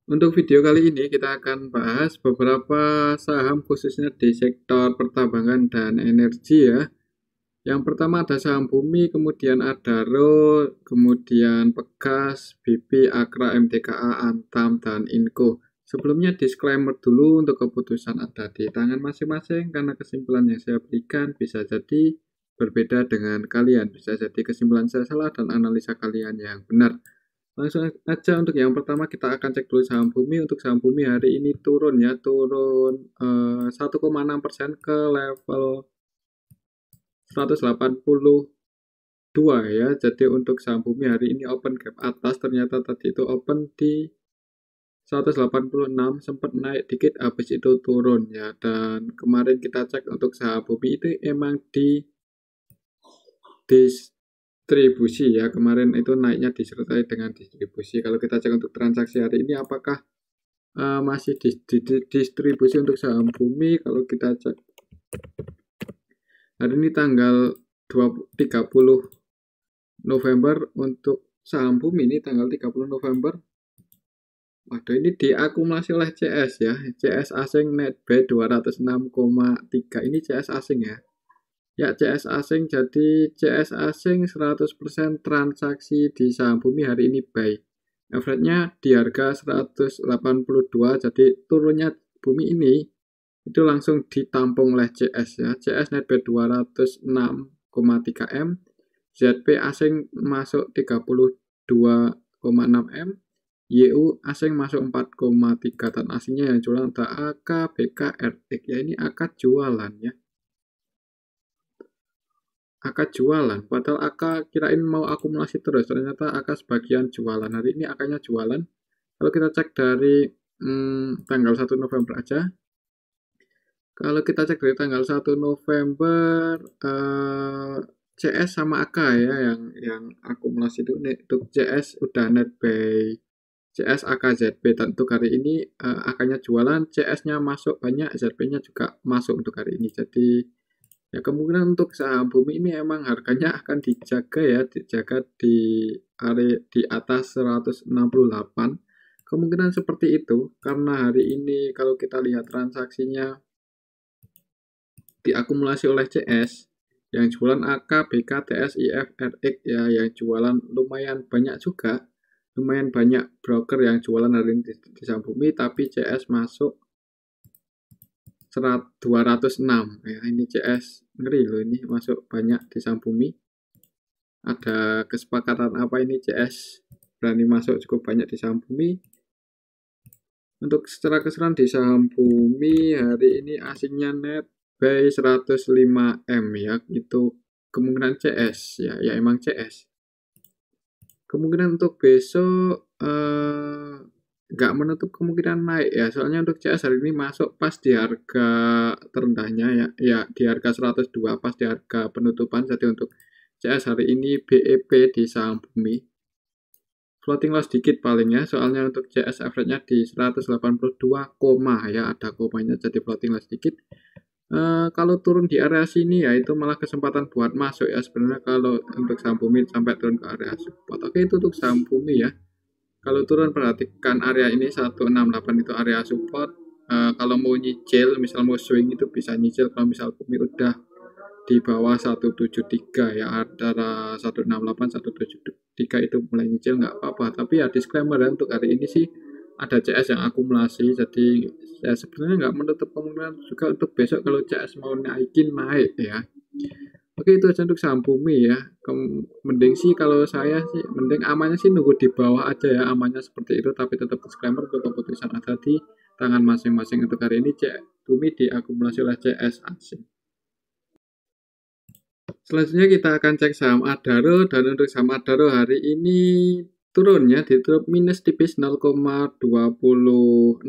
Untuk video kali ini kita akan bahas beberapa saham khususnya di sektor pertambangan dan energi ya. Yang pertama ada saham Bumi, kemudian Adaro, kemudian Pegas, BP, Akra, MTKA, Antam, dan Inco. Sebelumnya disclaimer dulu, untuk keputusan ada di tangan masing-masing karena kesimpulan yang saya berikan bisa jadi berbeda dengan kalian. Bisa jadi kesimpulan saya salah dan analisa kalian yang benar. Langsung aja untuk yang pertama kita akan cek dulu saham Bumi. Untuk saham Bumi hari ini turun ya, turun 1,6% ke level 182 ya. Jadi untuk saham Bumi hari ini open gap atas, ternyata tadi itu open di 186, sempat naik dikit habis itu turun ya. Dan kemarin kita cek untuk saham Bumi itu emang di distribusi ya, kemarin itu naiknya disertai dengan distribusi. Kalau kita cek untuk transaksi hari ini apakah masih distribusi untuk saham Bumi. Kalau kita cek hari ini tanggal 30 November untuk saham Bumi ini tanggal 30 November. Waduh, ini diakumulasi oleh CS ya. CS asing net buy 206,3. Ini CS asing ya. Ya, CS asing, jadi CS asing 100% transaksi di saham Bumi hari ini buy. Average-nya di harga 182, jadi turunnya Bumi ini itu langsung ditampung oleh CS ya. CS net buy 206,3 M, ZP asing masuk 32,6 M, YU asing masuk 4,3, dan asingnya yang jualan ada AK, BK, RX ya. Ini AK jualan ya. AK jualan, padahal AK kirain mau akumulasi terus, ternyata AK sebagian jualan. Hari ini AK-nya jualan. Kalau kita cek dari tanggal 1 November aja, kalau kita cek dari tanggal 1 November, CS sama AK ya yang akumulasi itu. Untuk CS udah net buy CS, AK, ZP, dan untuk hari ini AK-nya jualan, CS-nya masuk banyak, ZP-nya juga masuk untuk hari ini. Jadi ya kemungkinan untuk saham Bumi ini emang harganya akan dijaga ya, dijaga di area di atas 168. Kemungkinan seperti itu karena hari ini kalau kita lihat transaksinya diakumulasi oleh CS, yang jualan AK, BK, TS, IF, RX ya, yang jualan lumayan banyak juga. Lumayan banyak broker yang jualan hari ini di saham Bumi, tapi CS masuk 206 ya. Ini CS ngeri loh, ini masuk banyak di saham Bumi. Ada kesepakatan apa ini CS berani masuk cukup banyak di saham Bumi? Untuk secara keseluruhan di saham Bumi hari ini asingnya net buy 105 M ya, itu kemungkinan CS ya, ya emang CS. Kemungkinan untuk besok nggak menutup kemungkinan naik ya, soalnya untuk CS hari ini masuk pas di harga terendahnya ya, ya di harga 102 pas di harga penutupan. Jadi untuk CS hari ini BEP di saham Bumi floating loss dikit paling ya, soalnya untuk CS average-nya di 182, ya ada komanya, jadi floating loss dikit. Kalau turun di area sini ya itu malah kesempatan buat masuk ya sebenarnya kalau untuk saham Bumi sampai turun ke area support. Oke, itu untuk saham Bumi ya. Kalau turun perhatikan area ini 168 itu area support. Kalau mau nyicil, misal mau swing itu bisa nyicil. Kalau misal Bumi udah di bawah 173 ya, antara 168 173 itu mulai nyicil nggak apa-apa. Tapi ya disclaimer ya, untuk hari ini sih ada CS yang akumulasi, jadi ya sebenarnya nggak menutup kemungkinan juga untuk besok kalau CS mau naikin naik ya. Oke, itu aja untuk saham Bumi ya. Mending sih kalau saya sih mending amannya sih nunggu di bawah aja ya, amannya seperti itu, tapi tetap disclaimer untuk keputusan ada di tangan masing-masing. Untuk hari ini Bumi diakumulasi oleh CS asing. Selanjutnya kita akan cek saham Adaro, dan untuk saham Adaro hari ini turunnya ditutup minus tipis 0,26%,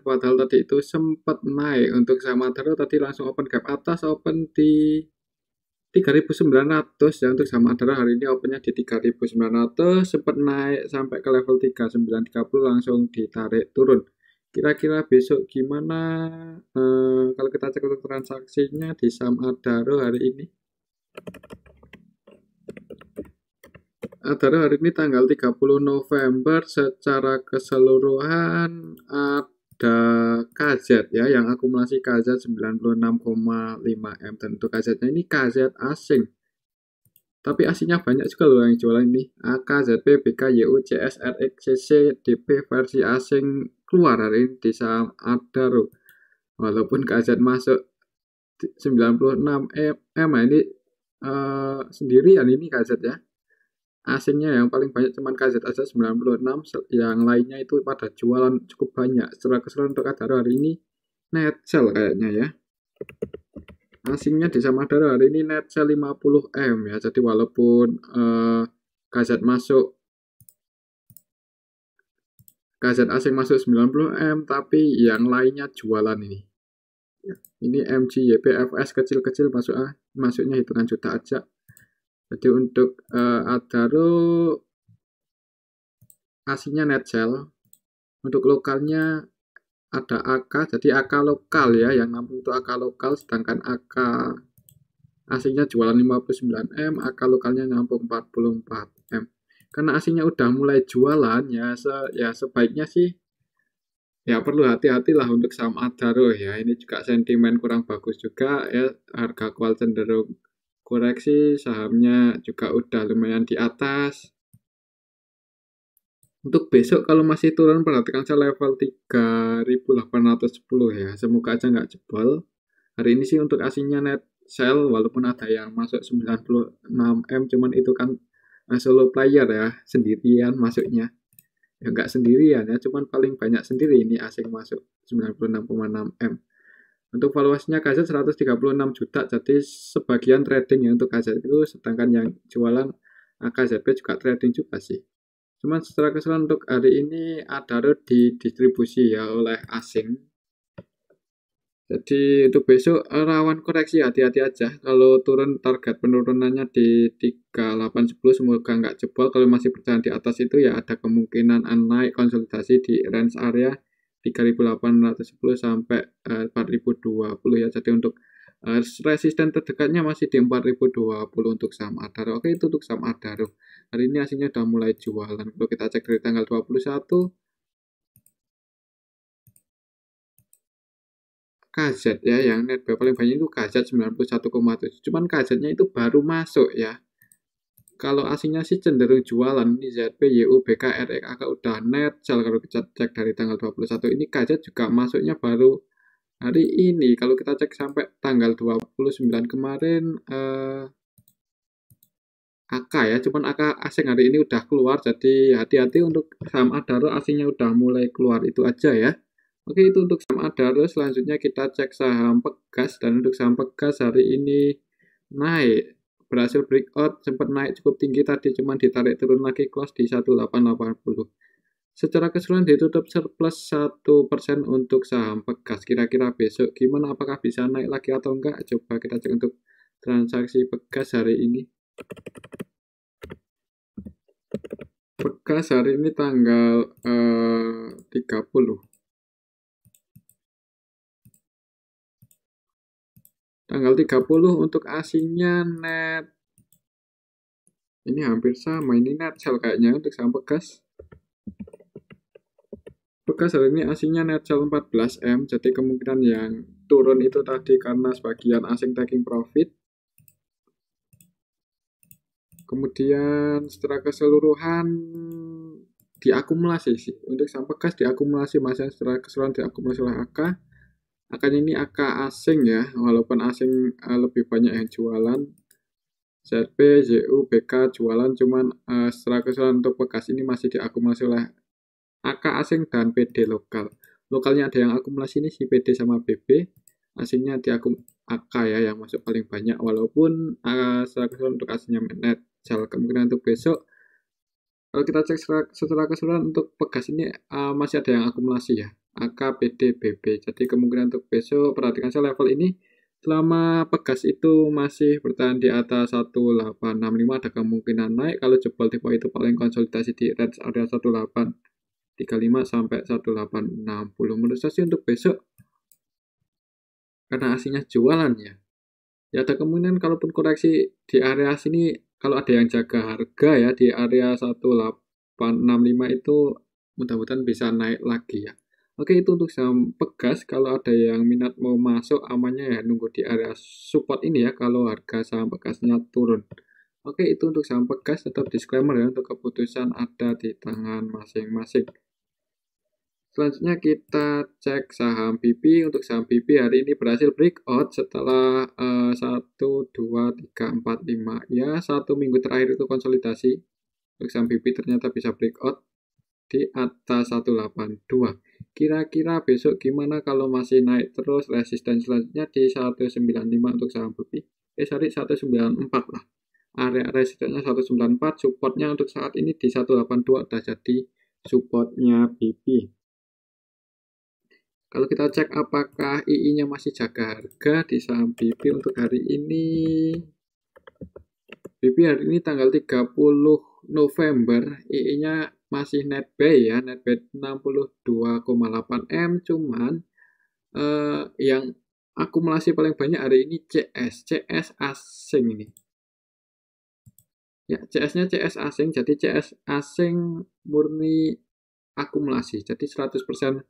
padahal tadi itu sempat naik. Untuk saham Adaro tadi langsung open gap atas, open di 3.900 ya. Untuk saham Adaro hari ini opennya di 3.900, sempat naik sampai ke level 3930 langsung ditarik turun. Kira-kira besok gimana kalau kita cek untuk transaksinya di saham Adaro hari ini? Adaro hari ini tanggal 30 November secara keseluruhan ada KZ ya, yang akumulasi KZ 96,5 M, dan untuk KZ-nya ini KZ asing. Tapi aslinya banyak juga loh yang jualan ini. AKZP, BKYU, CS, RX, CC, DP versi asing keluar hari ini di saham Adaro. Walaupun KZ masuk 96 M ini sendirian ini KZ ya. Asingnya yang paling banyak cuman KZ aja 96, yang lainnya itu pada jualan cukup banyak. Secara keseluruhan untuk Adaro hari ini net sell kayaknya ya. Asingnya di saham Adaro hari ini net sell 50 M ya. Jadi walaupun KZ asing masuk 90 M, tapi yang lainnya jualan ini. Ini MG, YPFS kecil-kecil masuknya hitungan juta aja. Jadi untuk Adaro aslinya net sell. Untuk lokalnya ada AK, jadi AK lokal ya, yang nampung itu AK lokal, sedangkan AK aslinya jualan 59 M, AK lokalnya nampung 44 M. Karena aslinya udah mulai jualan ya, sebaiknya sih ya perlu hati-hatilah untuk saham Adaro ya. Ini juga sentimen kurang bagus juga ya, harga kual cenderung koreksi, sahamnya juga udah lumayan di atas. Untuk besok kalau masih turun, perhatikan saya level 3.810 ya. Semoga aja nggak jebol. Hari ini sih untuk aslinya net sell, walaupun ada yang masuk 96 M, cuman itu kan solo player ya, sendirian masuknya. Ya nggak sendirian ya, cuman paling banyak sendiri ini asing masuk 96,6 M. Untuk valuasinya KZ 136 juta, jadi sebagian trading ya untuk KZ itu, sedangkan yang jualan AKZP juga trading juga sih. Cuman secara keseluruhan untuk hari ini Adaro didistribusi ya oleh asing. Jadi untuk besok rawan koreksi, hati-hati aja. Kalau turun, target penurunannya di 3810, semoga nggak jebol. Kalau masih bertahan di atas itu ya ada kemungkinan naik konsolidasi di range area 3.810 sampai 4.020 ya. Jadi untuk resisten terdekatnya masih di 4.020 untuk saham Adaro. Oke, itu untuk saham Adaro. Hari ini aslinya udah mulai jualan. Kalau kita cek dari tanggal 21, KZ ya, yang net buy paling banyak itu KZ 91,7. Cuman KZ-nya itu baru masuk ya. Kalau aslinya sih cenderung jualan. Ini ZP, YU, BK, RX agak udah net sell. Kalau kita cek dari tanggal 21 ini KZ juga masuknya baru hari ini. Kalau kita cek sampai tanggal 29 kemarin AK ya, cuman AK asing hari ini udah keluar, jadi hati-hati untuk saham Adaro asingnya udah mulai keluar, itu aja ya. Oke, itu untuk saham Adaro. Selanjutnya kita cek saham Pegas, dan untuk saham Pegas hari ini naik, berhasil breakout, sempat naik cukup tinggi tadi, cuman ditarik turun lagi, close di 1880. Secara keseluruhan ditutup surplus 1% untuk saham Pegas. Kira-kira besok gimana, apakah bisa naik lagi atau enggak? Coba kita cek untuk transaksi Pegas hari ini. Pegas hari ini tanggal 30. Tanggal 30 untuk aslinya net. Ini hampir sama, ini net sell kayaknya untuk saham Pegas. Pegas hari ini aslinya net sell 14 M, jadi kemungkinan yang turun itu tadi karena sebagian asing taking profit. Kemudian secara keseluruhan diakumulasi sih. Untuk saham Pegas diakumulasi, masih secara keseluruhan diakumulasi oleh AK. Akan ini AK asing ya, walaupun asing lebih banyak yang jualan. ZP, ZU, BK jualan, cuman secara keseluruhan untuk Pegas ini masih diakumulasi oleh AK asing dan PD lokal. Lokalnya ada yang akumulasi ini si PD sama BB, asingnya diakum AK ya yang masuk paling banyak, walaupun secara keseluruhan untuk asingnya net sell. Kemungkinan untuk besok kalau kita cek secara keseluruhan untuk Pegas ini masih ada yang akumulasi ya, AK, PD, BB. Jadi kemungkinan untuk besok, perhatikan saya level ini, selama Pegas itu masih bertahan di atas 1865, ada kemungkinan naik. Kalau jebol di bawah itu paling konsolidasi di range area 1835 sampai 1860. Menurut saya sih untuk besok, karena aslinya jualan ya, ya ada kemungkinan kalaupun koreksi di area sini kalau ada yang jaga harga ya di area 1865 itu mudah-mudahan bisa naik lagi ya. Oke, itu untuk saham Pegas. Kalau ada yang minat mau masuk, amannya ya nunggu di area support ini ya kalau harga saham Pegasnya turun. Oke, itu untuk saham Pegas. Tetap disclaimer ya, untuk keputusan ada di tangan masing-masing. Selanjutnya kita cek saham BP. Untuk saham BP hari ini berhasil breakout setelah 1, 2, 3, 4, 5. Ya, 1 minggu terakhir itu konsolidasi. Untuk saham BP ternyata bisa breakout di atas 182. Kira-kira besok gimana kalau masih naik terus? Resisten selanjutnya di 195 untuk saham BP. Sorry, 194 lah. Area resistennya 194, supportnya untuk saat ini di 182 udah jadi supportnya BP. Kalau kita cek apakah II-nya masih jaga harga di saham BP untuk hari ini. BP hari ini tanggal 30 November, II-nya masih net buy ya, net buy 62,8 M, cuman yang akumulasi paling banyak hari ini CS asing ini. Ya, CS-nya CS asing, jadi CS asing murni akumulasi. Jadi 100%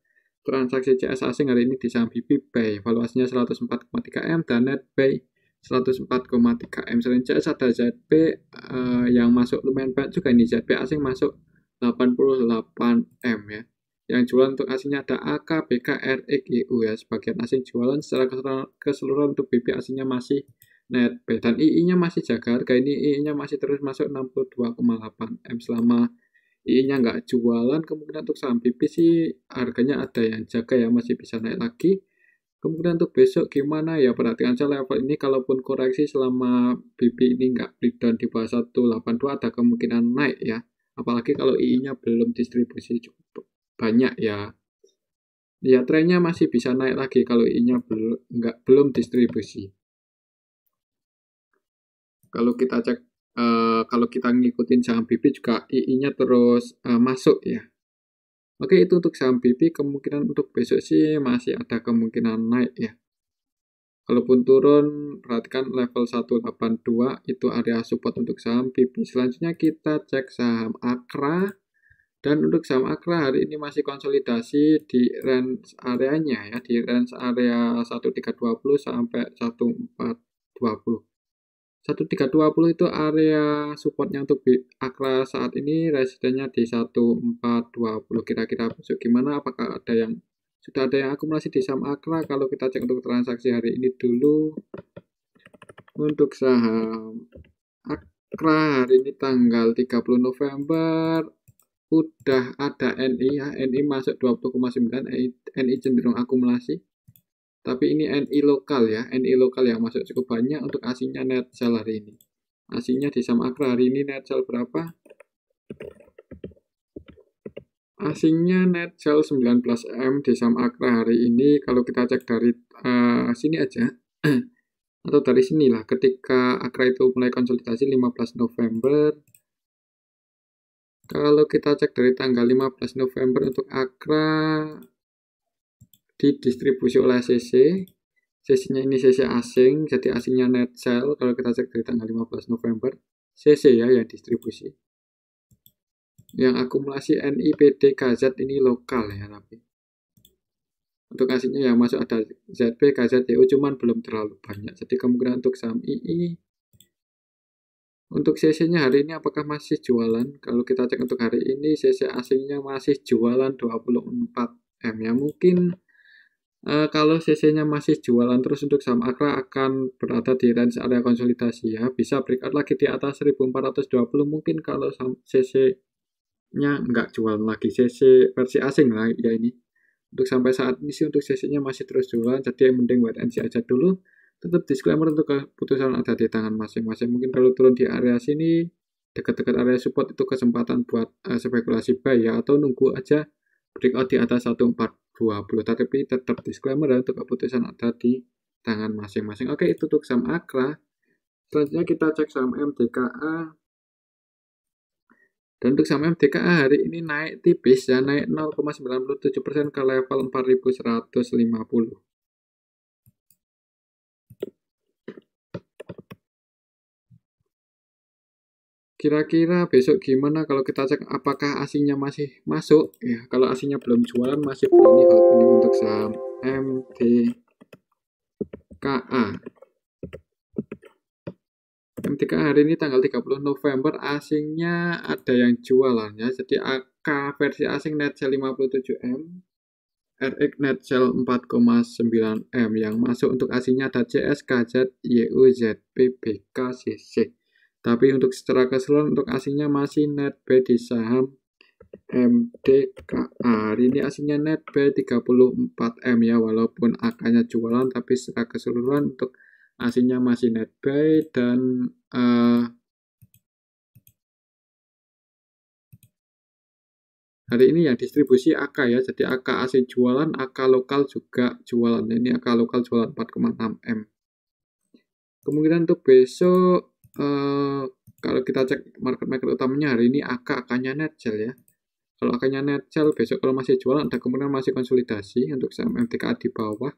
transaksi CS asing hari ini di saham BP buy, valuasinya 104,3 M dan net buy 104,3 M. Selain CS ada ZB yang masuk lumayan banyak juga ini, ZB asing masuk 88 M ya. Yang jualan untuk asingnya ada AK, BK, RX, EU ya. Sebagian asing jualan, secara keseluruhan untuk BP asingnya masih net buy dan II-nya masih jaga harga ini, II-nya masih terus masuk 62,8 M. Selama II-nya nggak jualan, kemungkinan untuk saham BP sih harganya ada yang jaga ya, masih bisa naik lagi. Kemungkinan untuk besok gimana ya, perhatikan saja level ini, kalaupun koreksi selama BP ini nggak breakdown di bawah 182 ada kemungkinan naik ya, apalagi kalau II-nya belum distribusi cukup banyak ya. Ya trennya masih bisa naik lagi kalau II-nya belum distribusi. Kalau kita cek, kalau kita ngikutin saham BP juga II-nya terus masuk ya. Oke, itu untuk saham BP, kemungkinan untuk besok sih masih ada kemungkinan naik ya. Kalaupun turun, perhatikan level 182 itu area support untuk saham BP. Selanjutnya kita cek saham Akra. Dan untuk saham Akra hari ini masih konsolidasi di range areanya ya, di range area 1320 sampai 1420. 1320 itu area supportnya untuk Akra saat ini, resistennya di 1420. Kira-kira besok gimana? Apakah sudah ada yang akumulasi di saham Akra? Kalau kita cek untuk transaksi hari ini dulu, untuk saham Akra hari ini tanggal 30 November udah ada NI ya, NI masuk 20,9, NI cenderung akumulasi. Tapi ini NI lokal ya, NI lokal yang masuk cukup banyak. Untuk asingnya net sell hari ini. Asingnya di saham Akra hari ini net sell berapa? Asingnya net sell 19 M di saham Akra hari ini. Kalau kita cek dari sini aja, atau dari sinilah, ketika Akra itu mulai konsolidasi 15 November. Kalau kita cek dari tanggal 15 November untuk Akra didistribusi oleh CC. CC-nya ini CC asing, jadi asingnya net sell. Kalau kita cek dari tanggal 15 November, CC ya yang distribusi. Yang akumulasi NIPD KZ ini lokal ya, tapi untuk asingnya yang masuk ada ZB, KZ, YU, cuman belum terlalu banyak. Jadi kemungkinan untuk saham II, untuk CC-nya hari ini apakah masih jualan? Kalau kita cek untuk hari ini, CC asingnya masih jualan 24 M ya. Mungkin kalau CC-nya masih jualan terus, untuk saham Akra akan berada di range area konsolidasi ya. Bisa breakout lagi di atas 1420 mungkin kalau CC-nya nggak jualan lagi. CC versi asing lah ya ini. Untuk sampai saat ini sih untuk CC-nya masih terus jualan, jadi mending wait and see aja dulu. Tetap disclaimer, untuk keputusan ada di tangan masing-masing. Mungkin kalau turun di area sini, dekat-dekat area support, itu kesempatan buat spekulasi buy ya, atau nunggu aja breakout di atas 1420. Tapi tetap disclaimer ya, untuk keputusan ada di tangan masing-masing. Oke, itu untuk saham Akra. Selanjutnya kita cek saham MDKA. Dan untuk saham MDKA hari ini naik tipis ya, naik 0,97% ke level 4150. Kira-kira besok gimana kalau kita cek apakah asingnya masih masuk? Ya, kalau asingnya belum jualan masih berani hold ini untuk saham MTKA. MTKA hari ini tanggal 30 November asingnya ada yang jualan ya. Jadi AK versi asing net sell 57M, RX net sell 4,9M. Yang masuk untuk asingnya ada CS, KZ, YU, ZP, BK, CC. Tapi untuk secara keseluruhan untuk asingnya masih net buy di saham MTKA. Hari ini asingnya net buy 34M ya, walaupun AK-nya jualan tapi secara keseluruhan untuk asingnya masih net buy. Dan hari ini ya distribusi AK ya, jadi AK asing jualan, AK lokal juga jualan. Ini AK lokal jualan 4,6M. Kemungkinan untuk besok kalau kita cek market maker utamanya hari ini AK-nya net sell ya. Kalau AK-nya net sell besok kalau masih jualan ada kemungkinan masih konsolidasi untuk saham MTKA di bawah.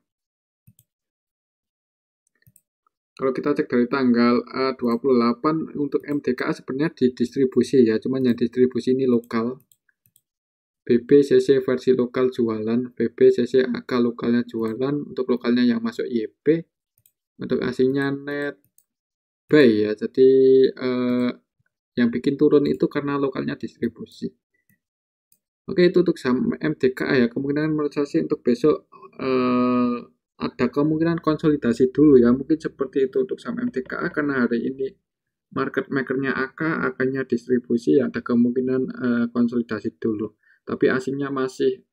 Kalau kita cek dari tanggal 28 untuk MTKA sebenarnya didistribusi ya, cuman yang distribusi ini lokal. BBCC versi lokal jualan, BBCC AK lokalnya jualan, untuk lokalnya yang masuk YP, untuk asingnya net buy ya, jadi yang bikin turun itu karena lokalnya distribusi. Oke, itu untuk saham MTKA ya, kemungkinan menurut saya sih untuk besok ada kemungkinan konsolidasi dulu ya, mungkin seperti itu untuk saham MTKA karena hari ini market makernya AK, AK-nya distribusi ya, ada kemungkinan konsolidasi dulu. Tapi asingnya masih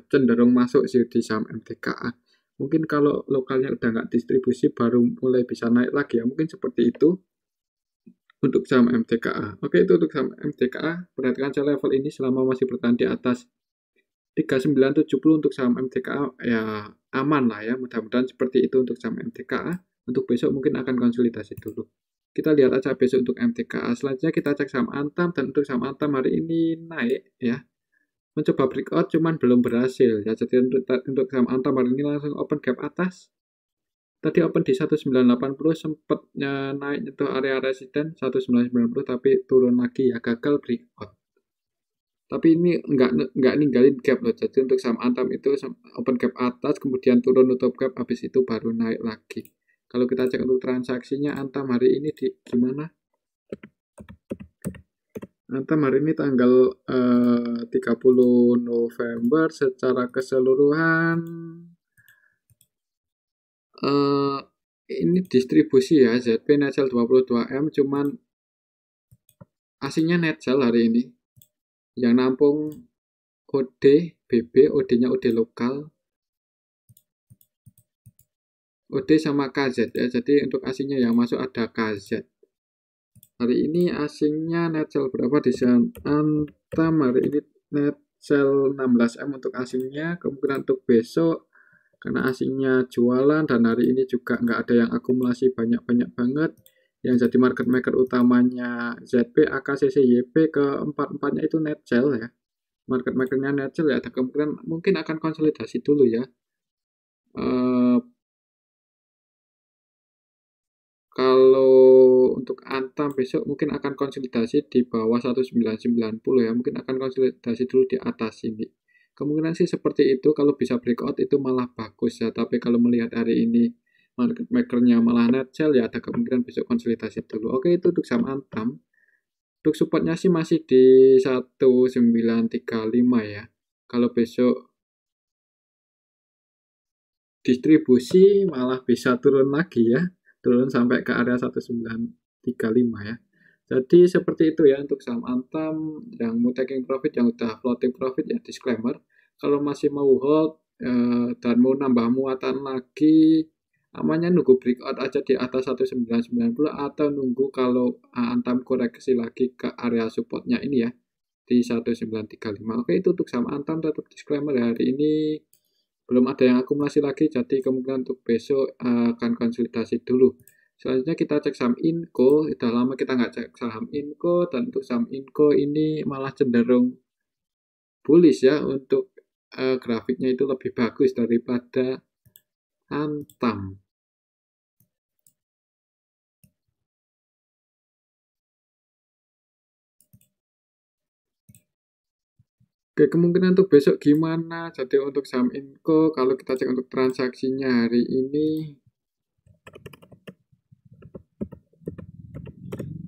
cenderung masuk sih di saham MTKA. Mungkin kalau lokalnya udah nggak distribusi baru mulai bisa naik lagi ya. Mungkin seperti itu untuk saham MTKA. Oke, itu untuk saham MTKA. Perhatikan saja level ini selama masih bertahan di atas 3970 untuk saham MTKA ya aman lah ya. Mudah-mudahan seperti itu untuk saham MTKA. Untuk besok mungkin akan konsolidasi dulu. Kita lihat aja besok untuk MTKA. Selanjutnya kita cek saham Antam, dan untuk saham Antam hari ini naik ya. Mencoba breakout cuman belum berhasil ya. Jadi untuk saham Antam hari ini langsung open gap atas. Tadi open di 1980 sempat naik nyentuh area resisten 1990 tapi turun lagi ya, gagal breakout. Tapi ini enggak ninggalin gap loh. Jadi untuk saham Antam itu open gap atas kemudian turun nutup gap habis itu baru naik lagi. Kalau kita cek untuk transaksinya Antam hari ini gimana? Antam hari ini tanggal 30 November secara keseluruhan ini distribusi ya, ZP net sell 22M, cuman asingnya net sell hari ini. Yang nampung OD, BB, OD-nya OD lokal, OD sama KZ ya, jadi untuk asingnya yang masuk ada KZ. Hari ini asingnya net sell berapa di saham Antam? Hari ini net sell 16M untuk asingnya. Kemungkinan untuk besok karena asingnya jualan dan hari ini juga nggak ada yang akumulasi banyak-banyak banget. Yang jadi market maker utamanya ZP, AKCC, YP, keempat-empatnya itu net sell ya. Market makernya net sell ya, ada kemungkinan mungkin akan konsolidasi dulu ya. Kalau untuk Antam besok mungkin akan konsolidasi di bawah 1990 ya, mungkin akan konsolidasi dulu di atas ini. Kemungkinan sih seperti itu, kalau bisa breakout itu malah bagus ya, tapi kalau melihat hari ini market makernya malah net sell ya, ada kemungkinan besok konsolidasi dulu. Oke, itu untuk saham Antam. Untuk supportnya sih masih di 1935 ya. Kalau besok distribusi malah bisa turun lagi ya, turun sampai ke area 1935 ya. Jadi seperti itu ya untuk saham Antam. Yang mau taking profit, yang udah floating profit ya disclaimer. Kalau masih mau hold dan mau nambah muatan lagi, amannya nunggu breakout aja di atas 1990 atau nunggu kalau Antam koreksi lagi ke area supportnya ini ya di 1935. Oke, itu untuk saham Antam tetap disclaimer ya, hari ini belum ada yang akumulasi lagi, jadi kemungkinan untuk besok akan konsolidasi dulu. Selanjutnya kita cek saham Inco. Udah lama kita nggak cek saham Inco, dan untuk saham Inco ini malah cenderung bullish ya, untuk grafiknya itu lebih bagus daripada Antam. Oke, kemungkinan untuk besok gimana? Jadi untuk saham Inco, kalau kita cek untuk transaksinya hari ini,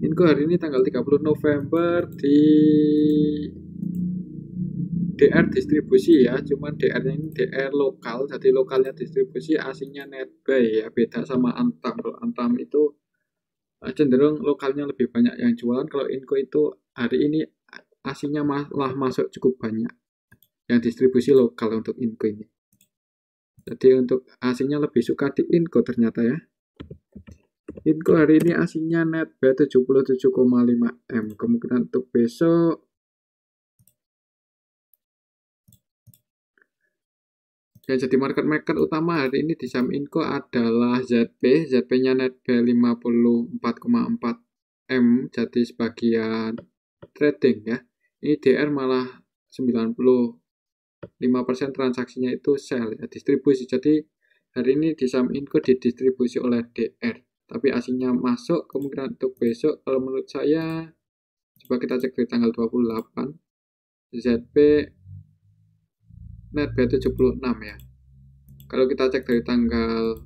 Inco hari ini tanggal 30 November di DR distribusi ya, cuman DR-nya ini DR lokal, jadi lokalnya distribusi, asingnya netbuy ya, beda sama Antam. Kalau Antam itu cenderung lokalnya lebih banyak yang jualan, kalau Inco itu hari ini asingnya malah masuk cukup banyak yang distribusi lokal untuk Inco ini. Jadi untuk asingnya lebih suka di Inco ternyata ya. Inco hari ini asingnya netbuy 77,5 M. Kemungkinan untuk besok yang jadi market maker utama hari ini di saham Inco adalah ZP. ZP-nya netbuy 54,4 M. Jadi sebagian trading ya. Ini DR malah 95% transaksinya itu sell ya, distribusi. Jadi hari ini di saham Inco didistribusi oleh DR. Tapi asingnya masuk, kemungkinan untuk besok kalau menurut saya, coba kita cek di tanggal 28, ZP netbuy 76 ya. Kalau kita cek dari tanggal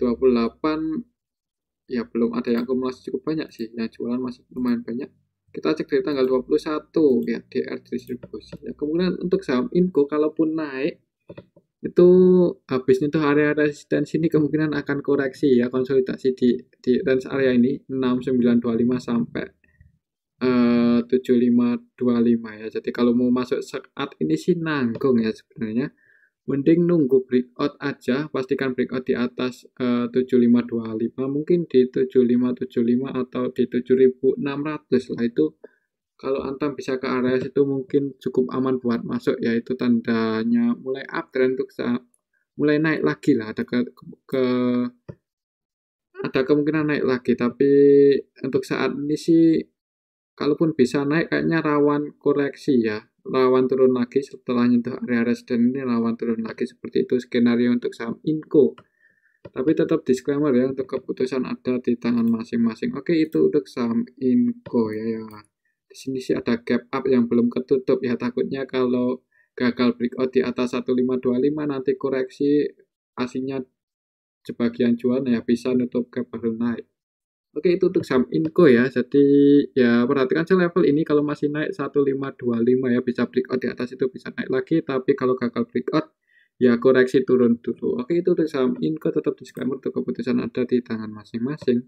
28, ya belum ada yang akumulasi cukup banyak sih, yang jualan masih lumayan banyak. Kita cek dari tanggal 21 ya, DR distribusi ya. Kemudian untuk saham Inco kalaupun naik itu habis nyentuh area resistensi ini kemungkinan akan koreksi ya, konsolidasi di range area ini 6925 sampai 7525 ya. Jadi kalau mau masuk saat ini sih nanggung ya sebenarnya. Mending nunggu breakout aja, pastikan breakout di atas 7525, mungkin di 7575 atau di 7600 lah. Itu kalau Antam bisa ke area situ mungkin cukup aman buat masuk ya, itu tandanya mulai uptrend untuk mulai naik lagi lah, ada kemungkinan naik lagi, tapi untuk saat ini sih kalaupun bisa naik kayaknya rawan koreksi ya, rawan turun lagi setelah nyentuh area resisten ini, rawan turun lagi, seperti itu skenario untuk saham Inco. Tapi tetap disclaimer ya, untuk keputusan ada di tangan masing-masing. Oke, itu untuk saham Inco ya. Di sini sih ada gap up yang belum ketutup ya, takutnya kalau gagal breakout di atas 1525 nanti koreksi, aslinya sebagian jual ya bisa nutup gap baru naik. Oke, itu untuk saham Inco ya. Jadi ya perhatikan sih level ini, kalau masih naik 1525 ya, bisa breakout di atas itu bisa naik lagi, tapi kalau gagal breakout ya koreksi turun dulu. Oke, itu untuk saham Inco, tetap disclaimer untuk keputusan ada di tangan masing-masing.